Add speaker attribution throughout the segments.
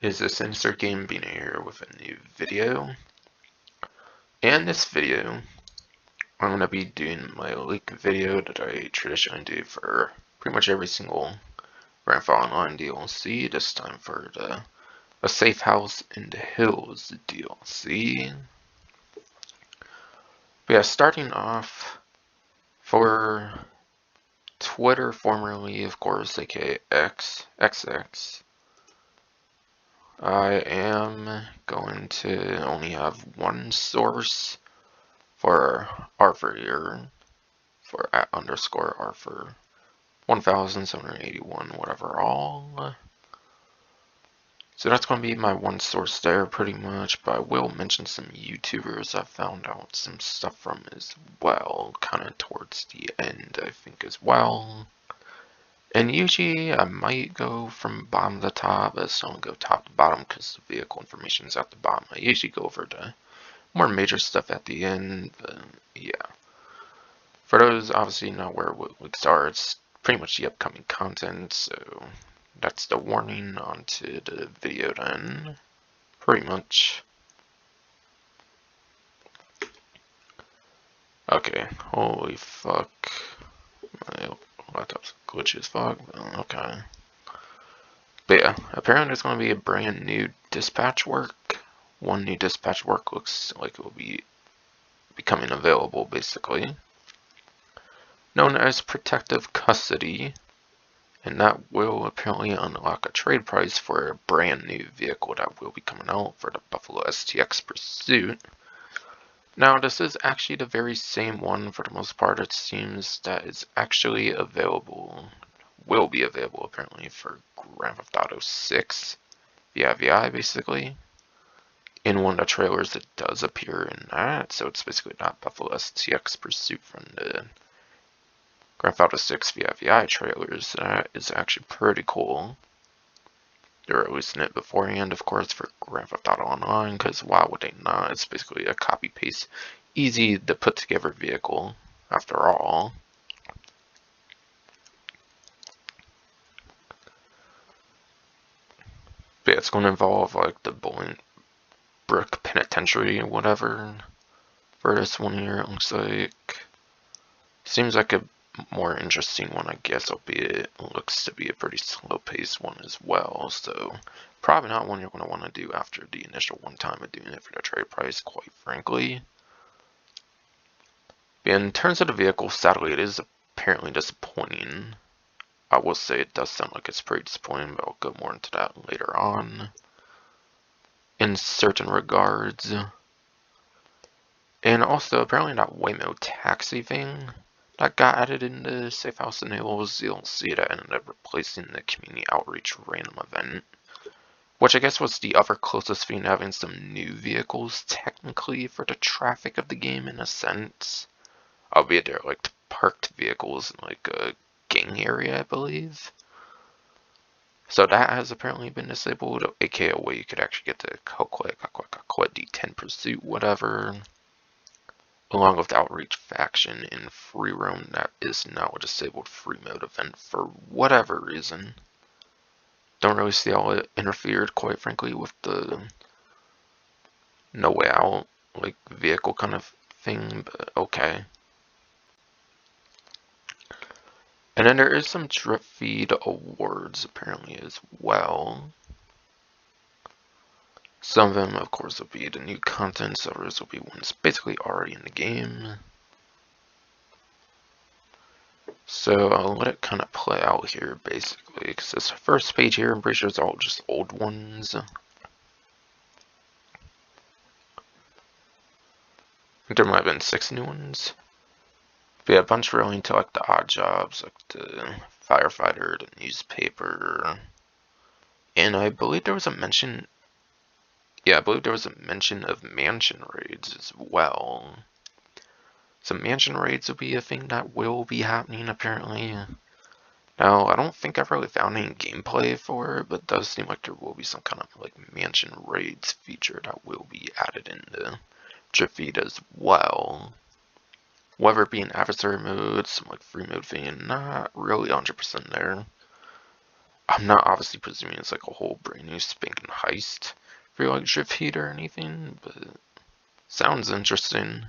Speaker 1: Is this Insert Game being here with a new video? In this video, I'm going to be doing my leak video that I traditionally do for pretty much every single Grand Theft Online DLC. This time for a Safehouse in the Hills DLC. But yeah, starting off for Twitter, formerly of course, aka XX. I am going to only have one source for Arthur here, for @_Arthur 1781, whatever all. So that's going to be my one source there pretty much, but I will mention some YouTubers I found out some stuff from as well, kind of towards the end I think as well. And usually I might go from bottom to top, but I don't go top to bottom because the vehicle information is at the bottom. I usually go over the more major stuff at the end, but yeah. For those obviously not where we start, it's pretty much the upcoming content, so that's the warning onto the video then, pretty much. Okay, holy fuck. My laptop's glitchy as fuck, okay. But yeah, apparently there's going to be a brand new dispatch work. One new dispatch work looks like it will be becoming available, basically. Known as Protective Custody. And that will apparently unlock a trade price for a brand new vehicle that will be coming out for the Buffalo STX Pursuit. Now, this is actually the very same one for the most part. It seems that it's actually available, will be available apparently for Grand Theft Auto 6 VI basically. In one of the trailers it does appear in that, so it's basically not Buffalo STX Pursuit from the Grand Theft Auto 6 VI trailers. That is actually pretty cool. They're releasing it beforehand, of course, for Grand Theft Auto Online, because why would they not? It's basically a copy-paste, easy to put together vehicle, after all. But yeah, it's going to involve like the Bolingbrook Penitentiary or whatever for this one here, it looks like. Seems like a more interesting one, I guess, albeit it looks to be a pretty slow-paced one as well, so probably not one you're going to want to do after the initial one time of doing it for the trade price, quite frankly. In terms of the vehicle, sadly, it is apparently disappointing. I will say it does sound like it's pretty disappointing, but I'll go more into that later on in certain regards. And also, apparently that Waymo taxi thing that got added in the Safehouse enables DLC that ended up replacing the Community Outreach random event, which I guess was the other closest thing to having some new vehicles technically for the traffic of the game in a sense, albeit they're like parked vehicles in like a gang area, I believe. So that has apparently been disabled, aka a way you could actually get the Coquette D10 Pursuit, whatever, along with the Outreach Faction in free roam. That is now a disabled free mode event for whatever reason. Don't really see how it interfered, quite frankly, with the No Way Out, like, vehicle kind of thing, but okay. And then there is some drip feed awards apparently as well. Some of them, of course, will be the new content, so others will be ones basically already in the game. So I'll let it kind of play out here, basically, because this first page here, I'm pretty sure it's all just old ones. I think there might have been 6 new ones. But yeah, a bunch relating to like the odd jobs, like the Firefighter, the newspaper, and I believe there was a mention. Yeah, I believe there was a mention of mansion raids as well. So mansion raids will be a thing that will be happening apparently. Now, I don't think I've really found any gameplay for it, but it does seem like there will be some kind of like mansion raids feature that will be added in the drip feed as well. Whether it be in adversary mode, some like free mode thing, not really 100% there. I'm not obviously presuming it's like a whole brand new spanking heist for like dripfeed or anything, but sounds interesting.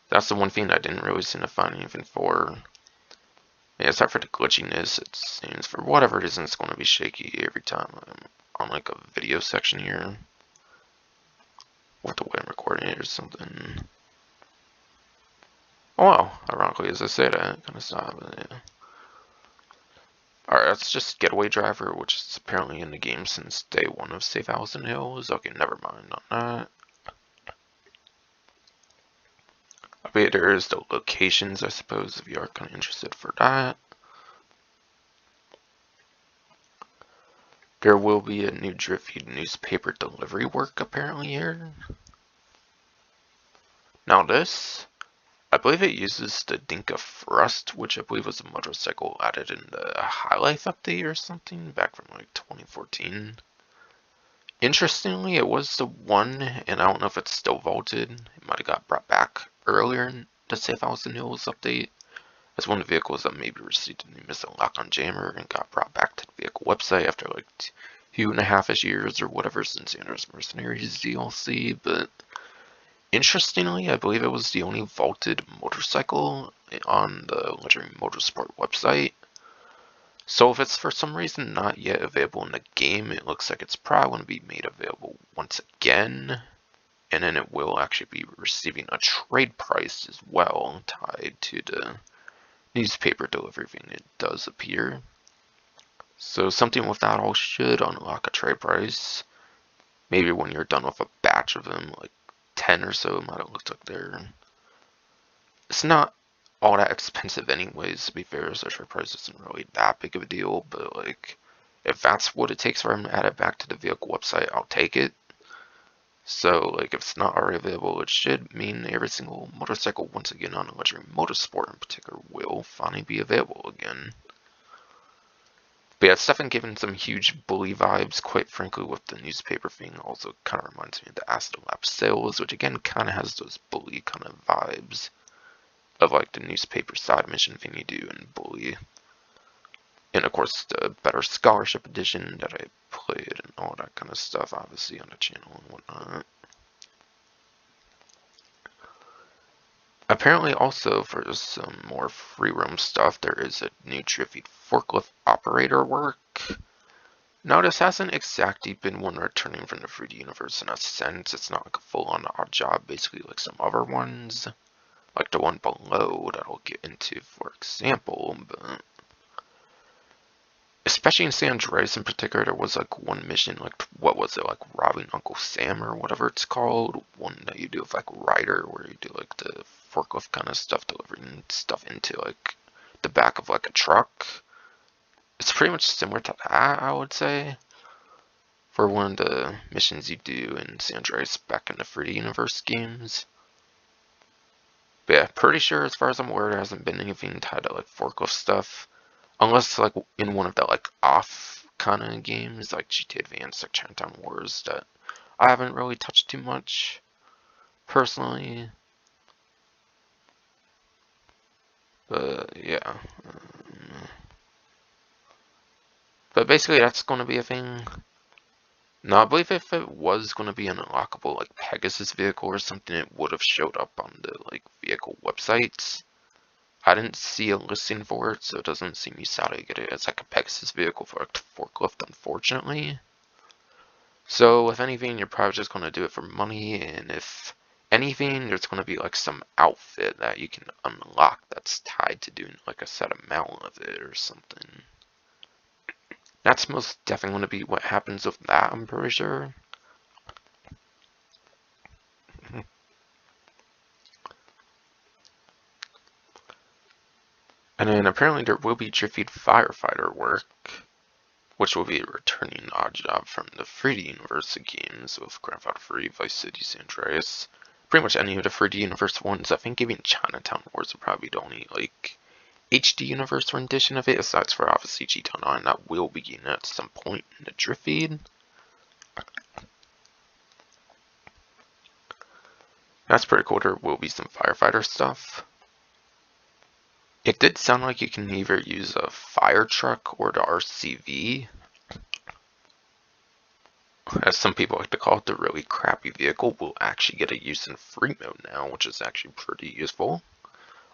Speaker 1: That's the one thing I didn't really seem to find anything for. Yeah, aside for the glitchiness, it seems for whatever reason it's going to be shaky every time I'm on like a video section here. Or the way I'm recording it or something. Oh well, ironically as I say that, it kind of stopped, but yeah. Alright, that's just Getaway Driver, which is apparently in the game since day one of Safehouse and Hills. Okay, never mind on that. Okay, there is the locations, I suppose, if you are kind of interested for that. There will be a new dripfeed newspaper delivery work apparently here. Now this, I believe it uses the Dinka Thrust, which I believe was a motorcycle added in the High Life update or something back from like 2014. Interestingly, it was the one, and I don't know if it's still vaulted. It might have got brought back earlier in the Safehouse and Hills update as one of the vehicles that maybe received a new missile lock-on jammer and got brought back to the vehicle website after like 2.5-ish years or whatever since Andreas Mercenaries DLC. But interestingly, I believe it was the only vaulted motorcycle on the Legendary Motorsport website. So if it's for some reason not yet available in the game, it looks like it's probably going to be made available once again. And then it will actually be receiving a trade price as well, tied to the newspaper delivery thing. It does appear. So something with that all should unlock a trade price. Maybe when you're done with a batch of them, like 10 or so, it might have looked like they're... It's not all that expensive anyways, to be fair, so trade price isn't really that big of a deal, but like, if that's what it takes for him to add it back to the vehicle website, I'll take it. So like, if it's not already available, it should mean every single motorcycle, once again on Legendary Motorsport in particular, will finally be available again. But yeah, it's definitely giving some huge bully vibes, quite frankly, with the newspaper thing. Also kind of reminds me of the Acid Lap sales, which again kind of has those bully kind of vibes of like the newspaper side mission thing you do in Bully. And of course the Better Scholarship Edition that I played and all that kind of stuff, obviously on the channel and whatnot. Apparently also for some more free roam stuff, there is a new dripfeed Forklift Operator work. Now this hasn't exactly been one returning from the 3D universe in a sense. It's not like a full-on odd job, basically like some other ones. Like the one below that I'll get into, for example, but especially in San Andreas in particular, there was like one mission, like what was it, like robbing Uncle Sam or whatever it's called, one that you do with like Ryder, where you do like the forklift kind of stuff, delivering stuff into like the back of like a truck. It's pretty much similar to that, I would say, for one of the missions you do in San Andreas back in the 3D universe games. But yeah, pretty sure as far as I'm aware, there hasn't been anything tied to like forklift stuff. Unless like in one of the like off kind of games like GTA Advance, like Chinatown Wars, that I haven't really touched too much personally. But yeah. But basically that's going to be a thing. Now I believe if it was going to be an unlockable like Pegasus vehicle or something, it would have showed up on the like vehicle websites. I didn't see a listing for it, so it doesn't seem you saw to get it as like a Pegasus vehicle for a forklift, unfortunately. So if anything, you're probably just going to do it for money, and if anything, there's going to be like some outfit that you can unlock that's tied to doing like a set amount of it or something. That's most definitely going to be what happens with that, I'm pretty sure. And then apparently there will be dripfeed Firefighter work, which will be a returning odd job from the 3D Universe games with Grand Theft Auto 3, Vice City, San Andreas. Pretty much any of the 3D Universe ones. I think even Chinatown Wars will probably be the only like HD Universe rendition of it, aside for obviously GT 9 that will begin at some point in the dripfeed. That's pretty cool. There will be some Firefighter stuff. It did sound like you can either use a fire truck or the RCV, as some people like to call it. The really crappy vehicle will actually get a use in free mode now, which is actually pretty useful.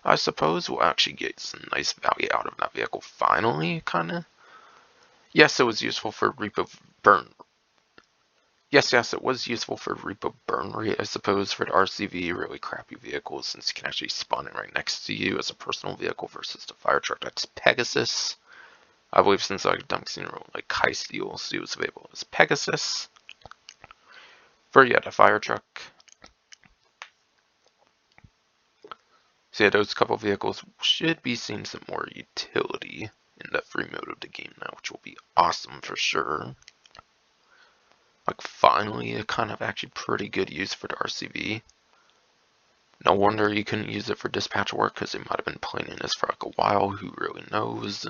Speaker 1: I suppose we'll actually get some nice value out of that vehicle finally, kinda. Yes, it was useful for repo burn. Yes, it was useful for repo burn rate, I suppose, for the RCV, really crappy vehicles, since you can actually spawn it right next to you as a personal vehicle versus the fire truck that's Pegasus. I believe since like Duncan like Heist DLC was available as Pegasus. For the fire truck. So yeah, those couple vehicles should be seeing some more utility in the free mode of the game now, which will be awesome for sure. Like finally a kind of actually pretty good use for the RCV. No wonder you couldn't use it for dispatch work, because they might have been planning this for like a while, who really knows.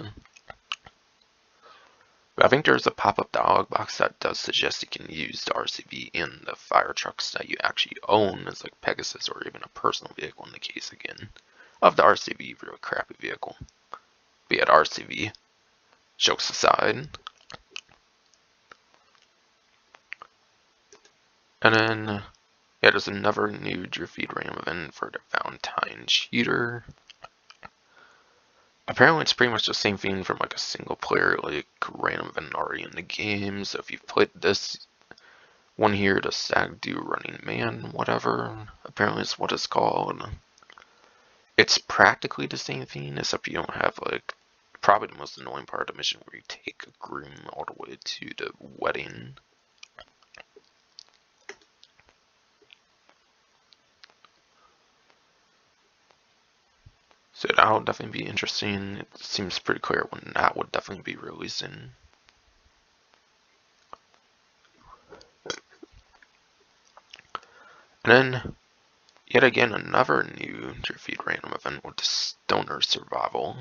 Speaker 1: But I think there's a pop-up dialog box that does suggest you can use the RCV in the fire trucks that you actually own as like Pegasus, or even a personal vehicle in the case again of the RCV, really crappy vehicle. Be it RCV, jokes aside. And then, yeah, there's another new dripfeed random event for the Valentine cheater. Apparently it's pretty much the same thing from like a single player like random event already in the game. So if you've played this one here, the Stag Do Running Man, whatever, apparently it's what it's called. It's practically the same thing, except you don't have like probably the most annoying part of the mission, where you take a groom all the way to the wedding. So that would definitely be interesting. It seems pretty clear when that would definitely be releasing. And then, yet again, another new dripfeed random event with the Stoner Survival.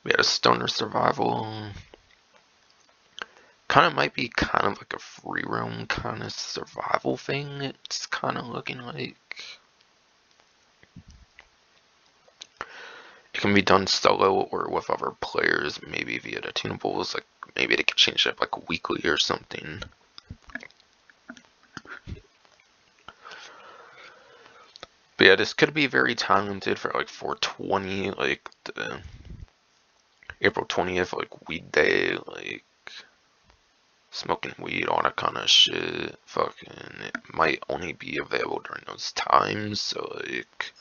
Speaker 1: We had a Stoner Survival. Kind of might be kind of like a free roam kind of survival thing. It's kind of looking like. It can be done solo or with other players, maybe via the tunables. Like maybe they can change it up like weekly or something. But yeah, this could be very talented for like 420, like the April 20th, like weed day, like smoking weed, all that kind of shit. Fucking, it might only be available during those times. So like,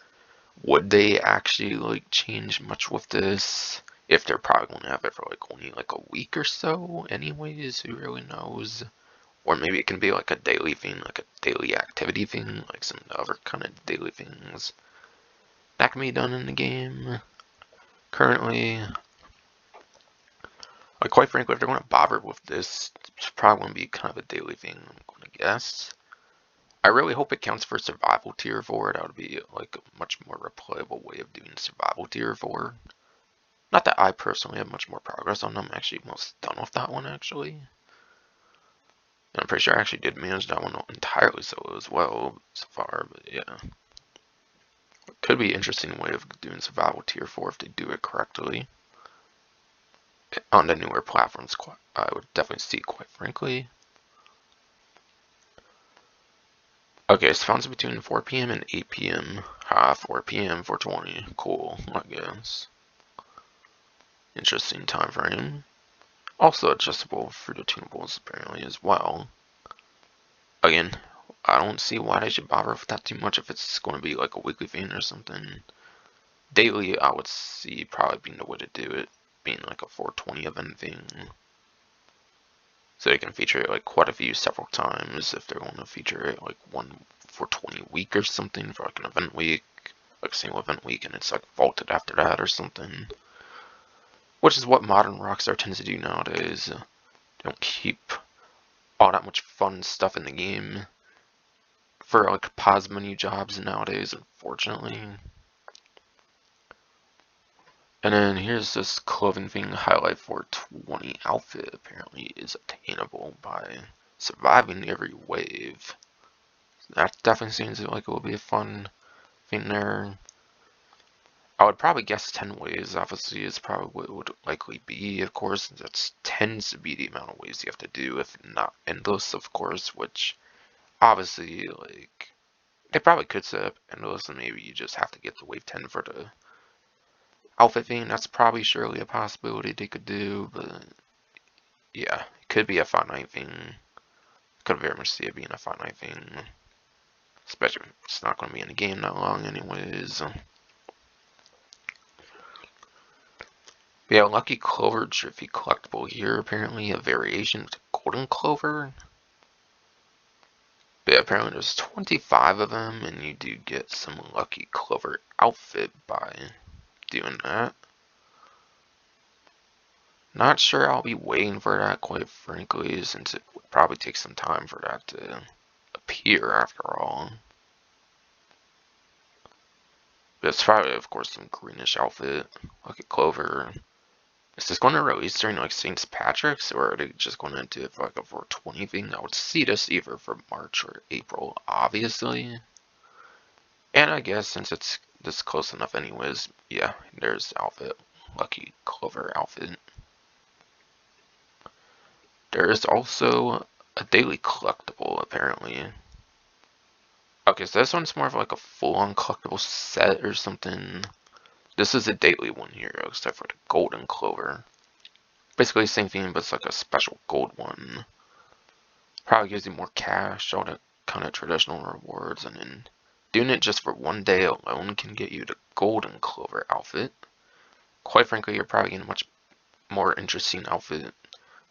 Speaker 1: would they actually like change much with this? If they're probably gonna have it for like only like a week or so, anyways, who really knows? Or maybe it can be like a daily thing, like a daily activity thing, like some other kind of daily things that can be done in the game currently. Like, quite frankly, if they're going to bother with this, it's probably going to be kind of a daily thing, I'm going to guess. I really hope it counts for survival tier 4. That would be like a much more replayable way of doing survival tier 4. Not that I personally have much more progress on them. I'm actually most done with that one, actually. And I'm pretty sure I actually did manage that one entirely solo as well so far, but yeah. It could be an interesting way of doing survival tier 4 if they do it correctly. On the newer platforms, I would definitely see, quite frankly. Okay, spawns between 4 PM and 8 PM. 4 PM, 420. Cool, I guess. Interesting time frame. Also adjustable for the tunables, apparently, as well. Again, I don't see why they should bother with that too much if it's going to be like a weekly thing or something. Daily, I would see probably being the way to do it, being like a 420 event thing. So they can feature it like quite a few several times if they're going to feature it like one 420 week or something for like an event week, like a single event week, and it's like vaulted after that or something. Which is what modern Rockstar tends to do nowadays. They don't keep all that much fun stuff in the game for like pause menu jobs nowadays, unfortunately. And then here's this clothing thing, highlight 420 outfit apparently is obtainable by surviving every wave. That definitely seems like it will be a fun thing there. I would probably guess 10 ways, obviously, is probably what it would likely be, of course. That tends to be the amount of ways you have to do, if not endless, of course, which obviously, like, they probably could set up endless, and maybe you just have to get to wave 10 for the outfit thing. That's probably surely a possibility they could do, but yeah, it could be a finite thing. Could very much see it being a finite thing, especially if it's not going to be in the game that long anyways. Yeah, Lucky Clover Trophy collectible here, apparently a variation of the Golden Clover. But yeah, apparently there's 25 of them, and you do get some Lucky Clover outfit by doing that. Not sure I'll be waiting for that, quite frankly, since it would probably take some time for that to appear after all. But it's probably, of course, some greenish outfit, Lucky Clover. Is this going to release during like St. Patrick's, or are they just going to do it for like a 420 thing? I would see this either for March or April, obviously. And I guess since it's this close enough anyways, yeah, there's the outfit. Lucky Clover outfit. There is also a daily collectible, apparently. Okay, so this one's more of like a full-on collectible set or something. This is a daily one here, except for the Golden Clover. Basically the same thing, but it's like a special gold one. Probably gives you more cash, all that kind of traditional rewards, and then doing it just for one day alone can get you the Golden Clover outfit. Quite frankly, you're probably getting a much more interesting outfit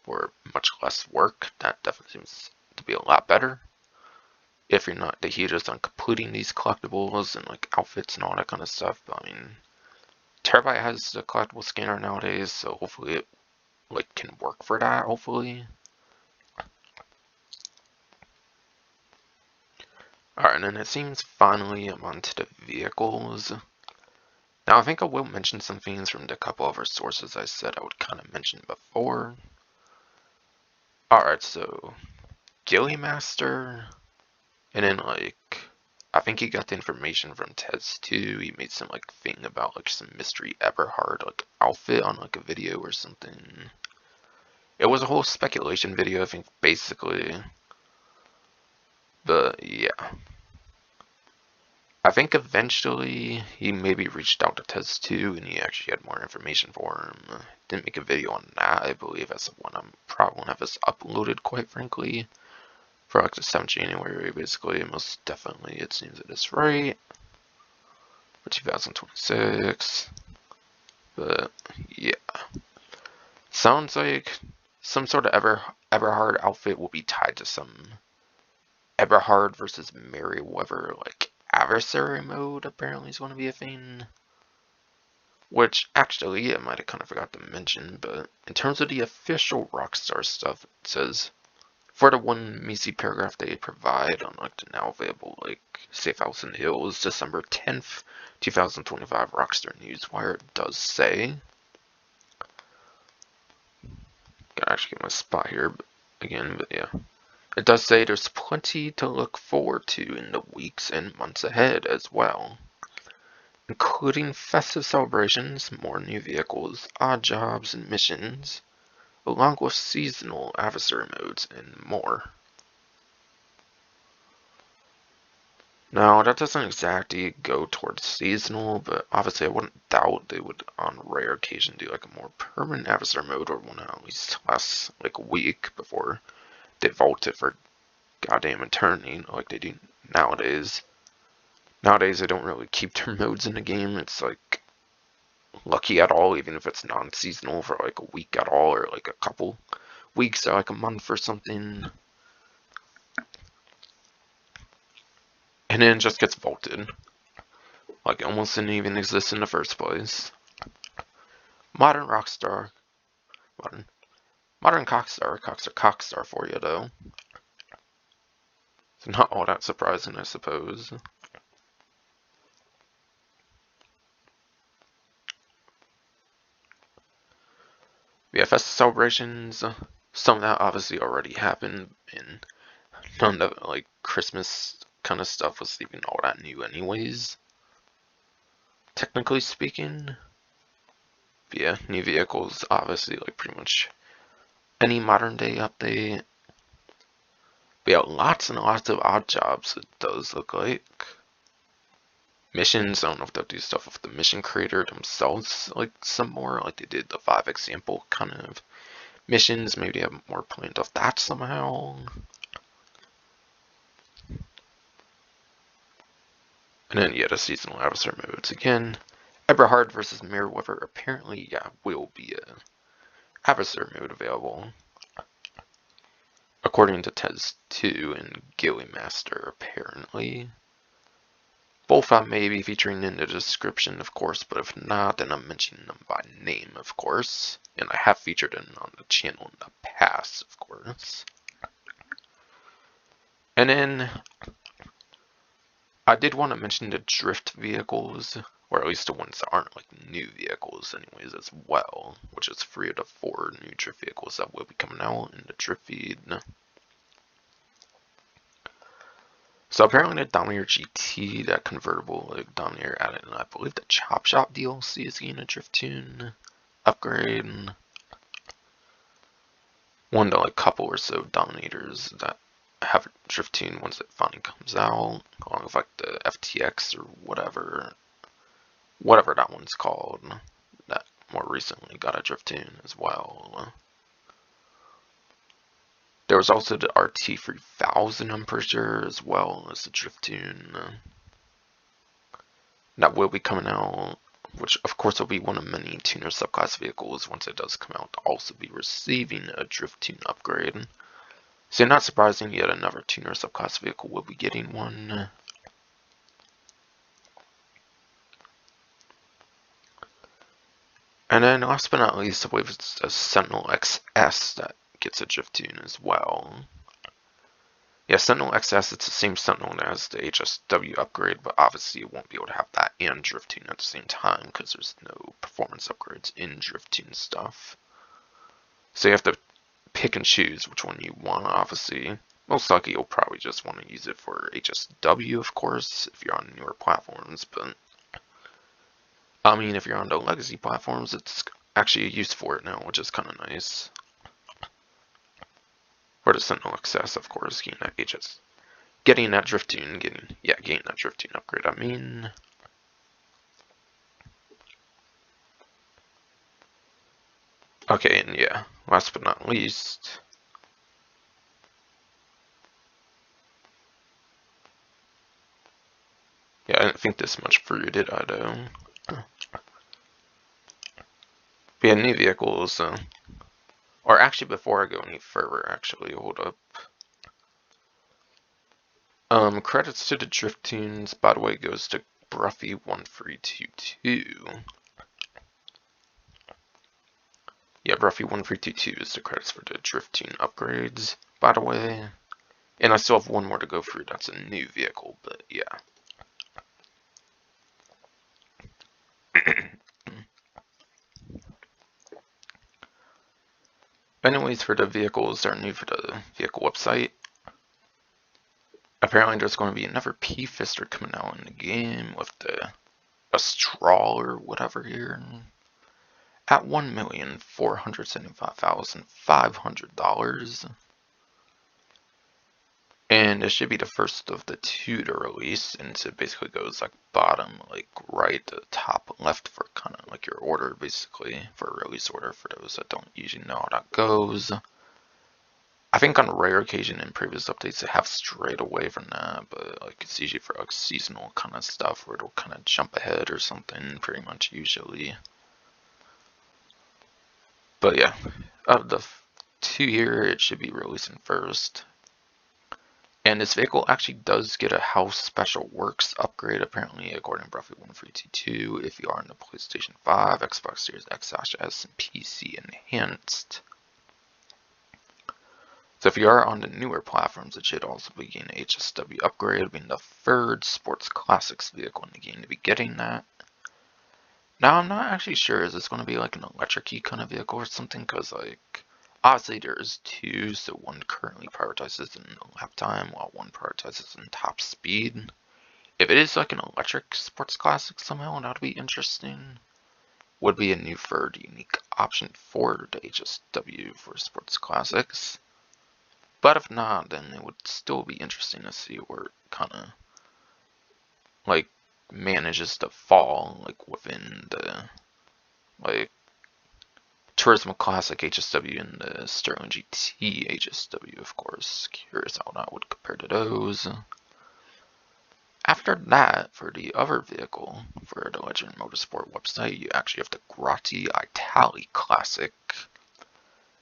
Speaker 1: for much less work. That definitely seems to be a lot better. If you're not the hugest on completing these collectibles and like outfits and all that kind of stuff, but I mean, Terabyte has the collectible scanner nowadays, so hopefully it like can work for that, hopefully. Alright, and then it seems finally I'm onto the vehicles. Now I think I will mention some things from the couple of our sources I said I would kind of mention before. Alright, so Gilly Master, and then like I think he got the information from Tez too. He made some like thing about like some mystery Eberhard like outfit on like a video or something. It was a whole speculation video, I think, basically. But yeah, I think eventually he maybe reached out to Tez too, and he actually had more information for him. Didn't make a video on that, I believe. That's the one I'm probably gonna have this uploaded, quite frankly, for like the 7th January, basically. Most definitely, it seems it is right. For 2026. But yeah, sounds like some sort of Eberhard outfit will be tied to some Eberhard versus Merryweather like Adversary Mode. Apparently is going to be a thing. Which actually, I might have kind of forgot to mention, but in terms of the official Rockstar stuff, it says for the one measly paragraph they provide on like the now available like Safehouse and Hills December 10th, 2025 Rockstar Newswire, it does say. Gotta actually get my spot here again, but yeah. It does say there's plenty to look forward to in the weeks and months ahead as well, including festive celebrations, more new vehicles, odd jobs and missions, along with seasonal adversary modes and more. Now, that doesn't exactly go towards seasonal, but obviously I wouldn't doubt they would on rare occasion do like a more permanent adversary mode or one at least last like a week before they vault it for goddamn eternity like they do nowadays. Nowadays they don't really keep their modes in the game. It's like lucky at all, even if it's non-seasonal for like a week at all or like a couple weeks or like a month or something. And then it just gets vaulted. Like it almost didn't even exist in the first place. Modern Rockstar. Modern Cockstar for you though. It's not all that surprising, I suppose. VFS celebrations, some of that obviously already happened, and none of like Christmas kind of stuff was even all that new anyways. technically speaking. But yeah, new vehicles, obviously, like pretty much any modern day update. But yeah, lots and lots of odd jobs, it does look like. Missions, I don't know if they'll do stuff with the mission creator themselves, like some more, like they did the 5 example kind of missions. Maybe they have more planned off that somehow. And then, yeah, the seasonal adversary modes again. Eberhard versus Merryweather apparently, yeah, will be a adversary mode available. According to Tez 2 and Gilly Master, apparently. Both I may be featuring in the description, of course, but if not, then I'm mentioning them by name, of course. And I have featured them on the channel in the past, of course. And then, I did want to mention the drift vehicles, or at least the ones that aren't like new vehicles anyways as well, which is 3 of the 4 new drift vehicles that will be coming out in the drift feed. So apparently the Dominator GT, that convertible like Dominator added, and I believe the Chop Shop DLC is getting a drift tune upgrade. One to like couple or so Dominators that have a drift tune once it finally comes out, along with like the FTX or whatever that one's called, that more recently got a drift tune as well. There was also the RT3000, I'm pretty sure, as well as the drift tune that will be coming out, which of course will be one of many tuner subclass vehicles once it does come out to also be receiving a drift tune upgrade. So not surprising, yet another tuner subclass vehicle will be getting one. And then last but not least, I believe it's a Sentinel XS that gets a drift tune as well. Yeah, Sentinel XS, it's the same Sentinel as the HSW upgrade, but obviously it won't be able to have that and drift tune at the same time because there's no performance upgrades in drift tune stuff. So you have to pick and choose which one you want, obviously. Most likely you'll probably just want to use it for HSW, of course, if you're on newer platforms, but I mean, if you're on the legacy platforms, it's actually a use for it now, which is kind of nice. For the Sentinel XS, of course, getting that drift tune, getting that drift tune upgrade, I mean. Okay, and yeah, last but not least, yeah, I didn't think this much through, did I, though? But yeah, new vehicles, or actually, before I go any further, actually, hold up. Credits to the drift tunes, by the way, goes to Bruffy1322. Yeah, Bruffy1322 is the credits for the drift tune upgrades, by the way. And I still have one more to go through, that's a new vehicle, but yeah. Anyways, for the vehicles that are new for the vehicle website, apparently there's going to be another Pfister coming out in the game with the Astrale or whatever here at $1,475,500. And it should be the first of the 2 to release, and so it basically goes like bottom, like right to top left for kind of like your order, basically, for a release order for those that don't usually know how that goes. I think on a rare occasion in previous updates they have strayed away from that, but like it's usually for like seasonal kind of stuff where it'll kind of jump ahead or something, pretty much usually. But yeah, of the 2 here, it should be releasing first. And this vehicle actually does get a House Special Works upgrade, apparently, according to Bruffy1322, if you are in the PlayStation 5, Xbox Series X/S, and PC Enhanced. So if you are on the newer platforms, it should also be getting an HSW upgrade, being the 3rd Sports Classics vehicle in the game to be getting that. Now, I'm not actually sure, is this going to be like an electric-y kind of vehicle or something, because like, obviously there's 2, so one currently prioritizes in lap time, while one prioritizes in top speed. If it is like an electric sports classic somehow, that would be interesting. Would be a new third unique option for the HSW for sports classics. But if not, then it would still be interesting to see where it kind of like manages to fall like within the like Turismo Classic HSW and the Sterling GT HSW, of course. Curious how that would compare to those. After that, for the other vehicle, for the Legend Motorsport website, you actually have the Grotti Itali Classic.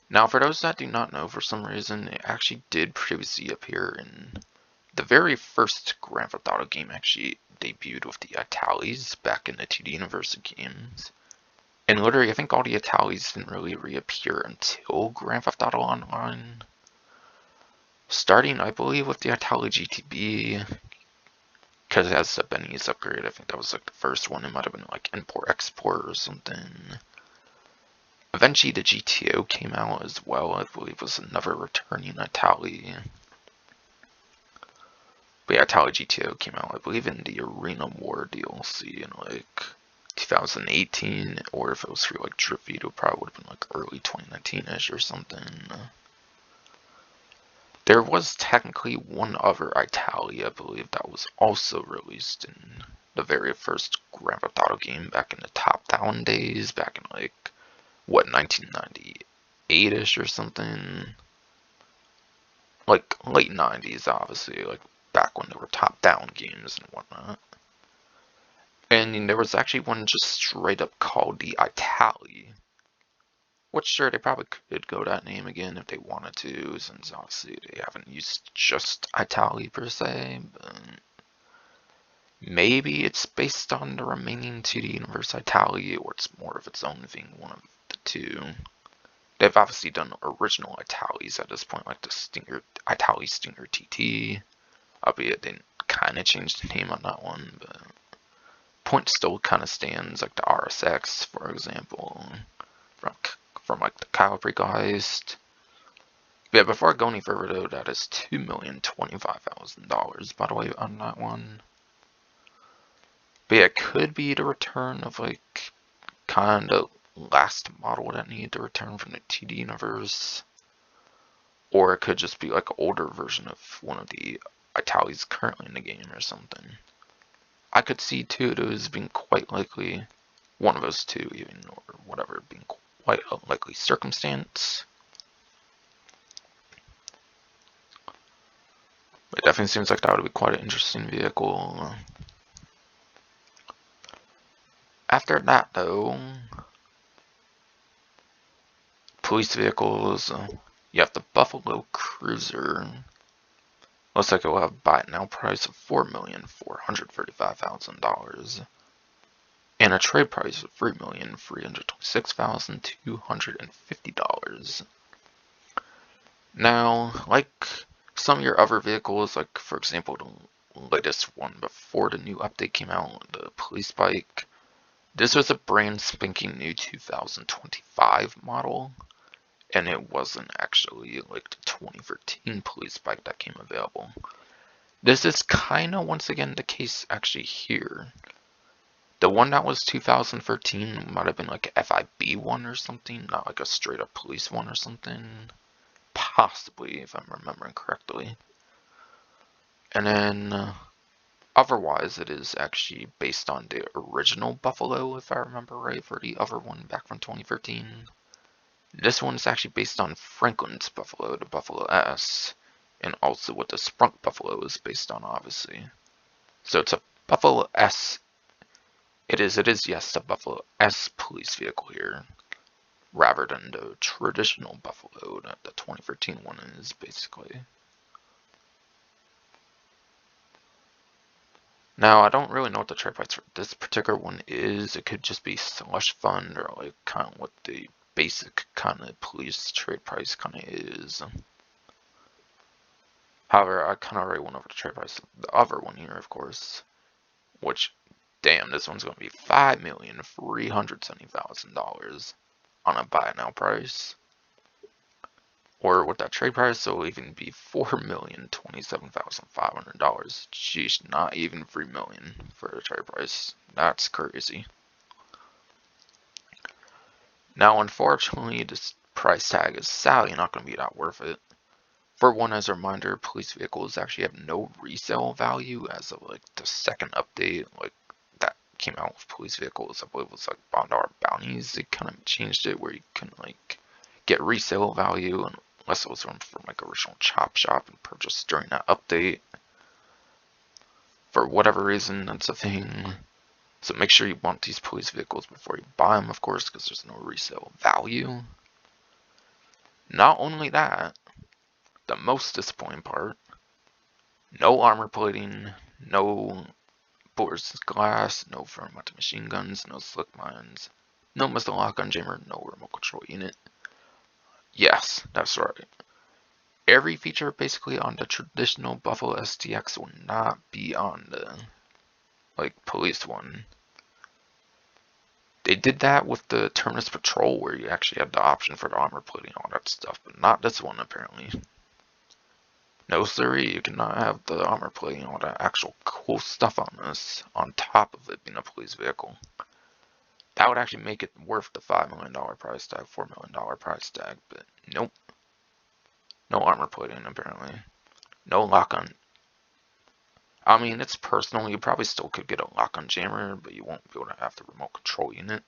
Speaker 1: Now, for those that do not know, for some reason, it actually did previously appear in the very first Grand Theft Auto game. Actually debuted with the Italis back in the 2D Universe games. And literally, I think all the Italis didn't really reappear until Grand Theft Auto Online. Starting, I believe, with the Itali GTB, because it has a Benny's upgrade. I think that was like the first one. It might have been like import-export or something. Eventually, the GTO came out as well. I believe was another returning Itali. But yeah, Itali GTO came out, I believe, in the Arena War DLC in like 2018, or if it was through like dripfeed, it probably would have been like early 2019-ish or something. There was technically one other Itali, I believe, that was also released in the very first Grand Theft Auto game back in the top-down days, back in like, what, 1998-ish or something? Like, late 90s, obviously, like back when there were top-down games and whatnot. And there was actually one just straight up called the Itali. Which, sure, they probably could go that name again if they wanted to, since obviously they haven't used just Itali per se, but maybe it's based on the remaining 2D Universe Itali, or it's more of its own thing, one of the two. They've obviously done original Italis at this point, like the Itali Stinger TT, albeit they kind of changed the name on that one, but point still kind of stands, like the RSX, for example, from like the Cayo Perico Heist. Yeah, before I go any further though, that is $2,025,000, by the way, on that one. But yeah, it could be the return of like kind of last model that needed to return from the 2D universe, or it could just be like an older version of one of the Italis currently in the game or something. I could see two of those being quite likely, one of those two even, or whatever, being quite a likely circumstance. It definitely seems like that would be quite an interesting vehicle. After that though, police vehicles, you have the Buffalo Cruiser. Looks like it will have a buy it now price of $4,435,000 and a trade price of $3,326,250. Now, like some of your other vehicles, like for example the latest one before the new update came out, the police bike, this was a brand spanking new 2025 model, and it wasn't actually like the 2013 police bike that came available. This is kind of once again the case actually here. The one that was 2013 might have been like a FIB one or something, not like a straight up police one or something. Possibly, if I'm remembering correctly. And then, otherwise, it is actually based on the original Buffalo, if I remember right, for the other one back from 2013. This one is actually based on Franklin's Buffalo, the Buffalo S, and also what the Sprunk Buffalo is based on, obviously. So it's a Buffalo S. It is, yes, a Buffalo S police vehicle here, rather than the traditional Buffalo that the 2013 one is, basically. Now, I don't really know what the trade price for this particular one is. It could just be slush fund, or like kind of what the basic kind of police trade price kind of is. However, I kind of already went over the trade price of the other one here, of course, which, damn, this one's going to be $5,370,000 on a buy it now price. or with that trade price, it'll even be $4,027,500. Sheesh, not even $3 million for the trade price. That's crazy. Now, unfortunately, this price tag is sadly not going to be that worth it. For one, as a reminder, police vehicles actually have no resale value as of like the second update, like that came out with police vehicles. I believe it was like $1 bounties. They kind of changed it where you can like get resale value unless it was from like original chop shop and purchased during that update. For whatever reason, that's a thing. So make sure you want these police vehicles before you buy them, of course, because there's no resale value. Not only that, the most disappointing part, no armor plating, no bulletproof glass, no front machine guns, no slick mines, no missile lock-on jammer, no remote control unit. Yes, that's right. Every feature basically on the traditional Buffalo STX will not be on the police one. They did that with the Terminus Patrol where you actually had the option for the armor plating and all that stuff, but not this one apparently. No siree, you cannot have the armor plating and all that actual cool stuff on this on top of it being a police vehicle. That would actually make it worth the $5 million price tag, $4 million price tag, but nope. No armor plating apparently. No lock-on. I mean, it's personal. You probably still could get a lock-on jammer, but you won't be able to have the remote control unit.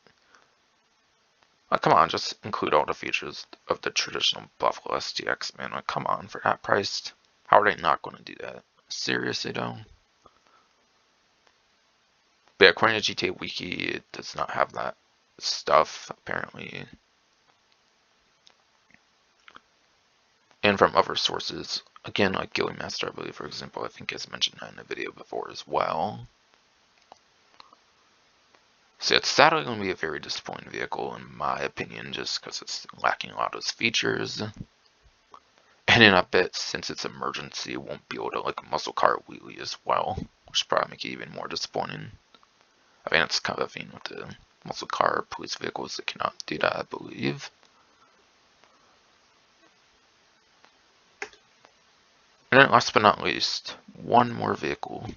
Speaker 1: Like, come on, just include all the features of the traditional Buffalo STX, man. Like, come on, for that price. How are they not going to do that? Seriously, though? But according to GTA Wiki, it does not have that stuff, apparently. And from other sources, again, like Gilly Master, I believe, for example, I think has mentioned that in a video before as well. So it's sadly going to be a very disappointing vehicle, in my opinion, just because it's lacking a lot of those features. And then I bet since it's emergency, it won't be able to like muscle car wheelie as well, which probably make it even more disappointing. I mean, it's kind of a thing with the muscle car police vehicles that cannot do that, I believe. And then last but not least, one more vehicle.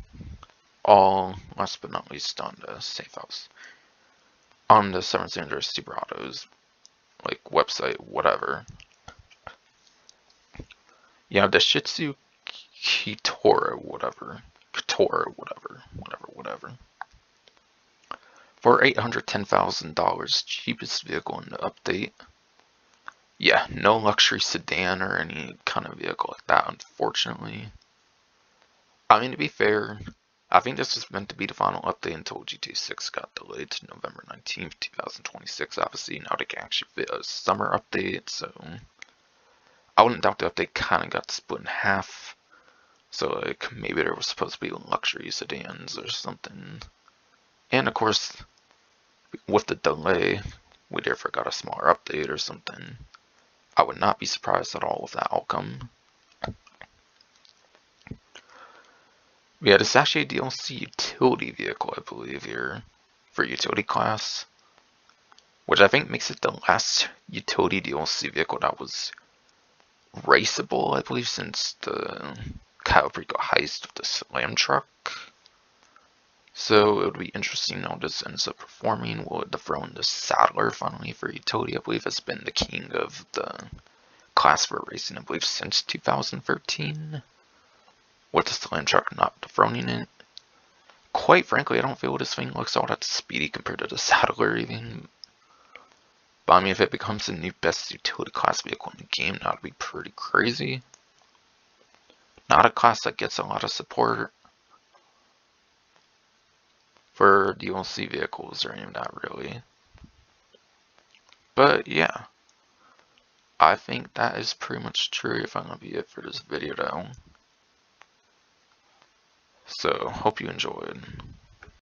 Speaker 1: All last but not least on the Safehouse. On the 7th Andreas Brado's like website, whatever. Yeah, the Shitzu Keitora, whatever. Whatever. For $810,000, cheapest vehicle in the update. Yeah, no luxury sedan or any kind of vehicle like that, unfortunately. I mean, to be fair, I think this was meant to be the final update until GTA 6 got delayed to November 19th, 2026. Obviously, now they can actually fit a summer update, so I wouldn't doubt the update kind of got split in half. So, like, maybe there was supposed to be luxury sedans or something. And, of course, with the delay, we therefore got a smaller update or something. I would not be surprised at all with that outcome. Yeah, this is actually a DLC utility vehicle, I believe, here for utility class, which I think makes it the last utility DLC vehicle that was raceable, I believe, since the Cayo Perico Heist with the Slamtruck. So it would be interesting how this ends up performing. Will it dethrone the Saddler finally for utility? I believe has been the king of the class for racing, I believe, since 2013. With the Slamtruck not dethroning it. Quite frankly, I don't feel this thing looks all that speedy compared to the Saddler even. But I mean, if it becomes the new best utility class vehicle in the game, that would be pretty crazy. Not a class that gets a lot of support for DLC vehicles or any of that, really. But yeah, I think that is pretty much true if I'm going to be it for this video though. So, hope you enjoyed.